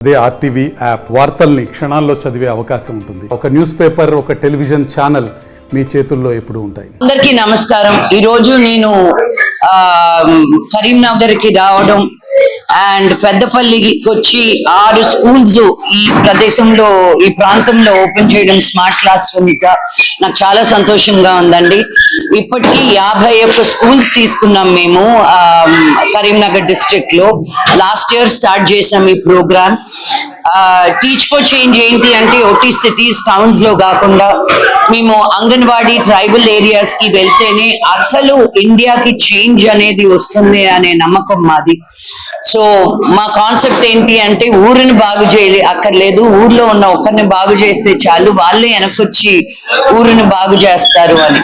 అదే RTV app వార్తల్ని క్షణాల్లో చదివే అవకాశం ఉంటుంది. ఒక న్యూస్ పేపర్, ఒక టెలివిజన్ ఛానల్ మీ చేతుల్లో ఎప్పుడు ఉంటాయి. అందరికీ నమస్కారం. ఈ రోజు నేను కరీంనగర్ కి రావడం అండ్ పెద్దపల్లికి వచ్చి 6 స్కూల్స్ ఈ ప్రదేశంలో, ఈ ప్రాంతంలో ఓపెన్ చేయడం స్మార్ట్ క్లాస్ రూమ్స్ గా నాకు చాలా సంతోషంగా ఉందండి. ఇప్పటికీ 51 స్కూల్స్ తీసుకున్నాం మేము కరీంనగర్ డిస్ట్రిక్ట్ లో. లాస్ట్ ఇయర్ స్టార్ట్ చేసాం ఈ ప్రోగ్రామ్. టీచ్ ఫర్ చేంజ్ ఏంటి అంటే ఓటీ సిటీస్, టౌన్స్ లో కాకుండా మేము అంగన్వాడీ, ట్రైబల్ ఏరియాస్ కి వెళ్తేనే అసలు ఇండియాకి చేంజ్ అనేది వస్తుంది అనే నమ్మకం మాది. సో మా కాన్సెప్ట్ ఏంటి అంటే ఊరిని బాగు అక్కర్లేదు, ఊర్లో ఉన్న ఒక్కరిని బాగు చేస్తే చాలు, వాళ్ళే వెనకొచ్చి ఊరిని బాగు చేస్తారు అని.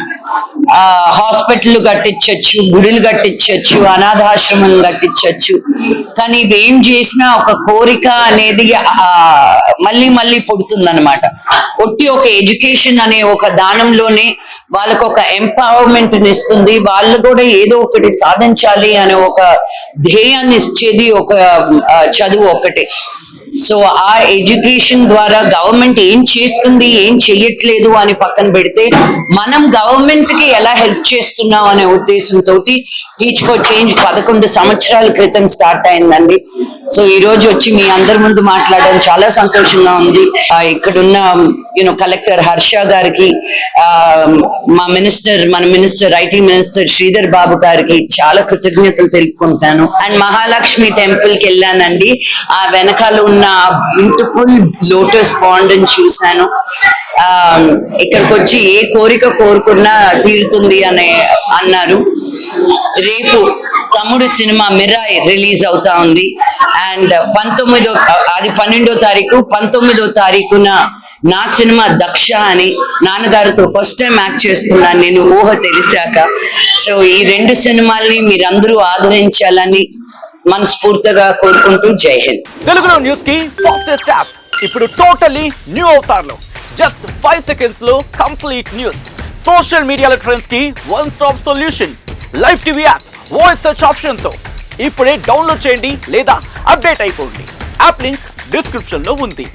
హాస్పిటల్ కట్టించవచ్చు, గుడులు కట్టించవచ్చు, అనాథాశ్రమం కట్టించవచ్చు. కానీ ఇవేం చేసినా ఒక కోరిక అనేది మళ్ళీ మళ్ళీ పుడుతుందన్నమాట. ఒట్టి ఒక ఎడ్యుకేషన్ అనే ఒక దానంలోనే వాళ్ళకు ఒక ఎంపవర్మెంట్ ఇస్తుంది. వాళ్ళు కూడా ఏదో ఒకటి సాధించాలి అనే ఒక ధ్యేయాన్ని ఇచ్చేది ఒక చదువు ఒకటి. సో ఆ ఎడ్యుకేషన్ ద్వారా గవర్నమెంట్ ఏం చేస్తుంది, ఏం చెయ్యట్లేదు అని పక్కన పెడితే మనం గవర్నమెంట్ కి ఎలా హెల్ప్ చేస్తున్నాం అనే ఉద్దేశంతో టీచ్ ఫర్ చేంజ్ 11 సంవత్సరాల క్రితం స్టార్ట్ అయిందండి. సో ఈ రోజు వచ్చి మీ అందరి ముందు మాట్లాడడం చాలా సంతోషంగా ఉంది. ఇక్కడున్న కలెక్టర్ హర్ష గారికి, మన minister IT minister Sridhar Babu గారికి చాలా కృతజ్ఞతలు తెలుపుకుంటాను. అండ్ మహాలక్ష్మి టెంపుల్ కి వెళ్ళానండి. ఆ వెనకాల ఉన్న బ్యూటిఫుల్ లోటస్ పాండ్ ని చూశాను. ఇక్కడికి వచ్చి ఏ కోరిక కోరుకున్నా తీరుతుంది అన్నారు. రేపు తమ్ముడు సినిమా మిరాయ్ రిలీజ్ అవుతా ఉంది. అండ్ 12వ తారీఖు 19వ తారీఖున నా సినిమా దక్ష అని నాన్నగారితో ఫస్ట్ టైం యాక్ట్ చేస్తున్నాను నేను ఊహ తెలిసాక. సో ఈ 2 సినిమాల్ని మీరందరూ ఆదరించాలని మనస్ఫూర్తిగా కోరుకుంటూ జై హింద్. తెలుగులో న్యూస్ కి ఫాస్టెస్ట్ యాప్ ఇప్పుడు టోటల్లీ న్యూ అవతార్లో. జస్ట్ 5 seconds లో కంప్లీట్ న్యూస్. సోషల్ మీడియాలో ట్రెండ్స్ కి one stop solution. Live TV app voice search option తో ఇప్పుడే డౌన్లోడ్ చేయండి లేదా అప్డేట్ అయిపోండి. యాప్ లింక్ డిస్క్రిప్షన్ లో ఉంది.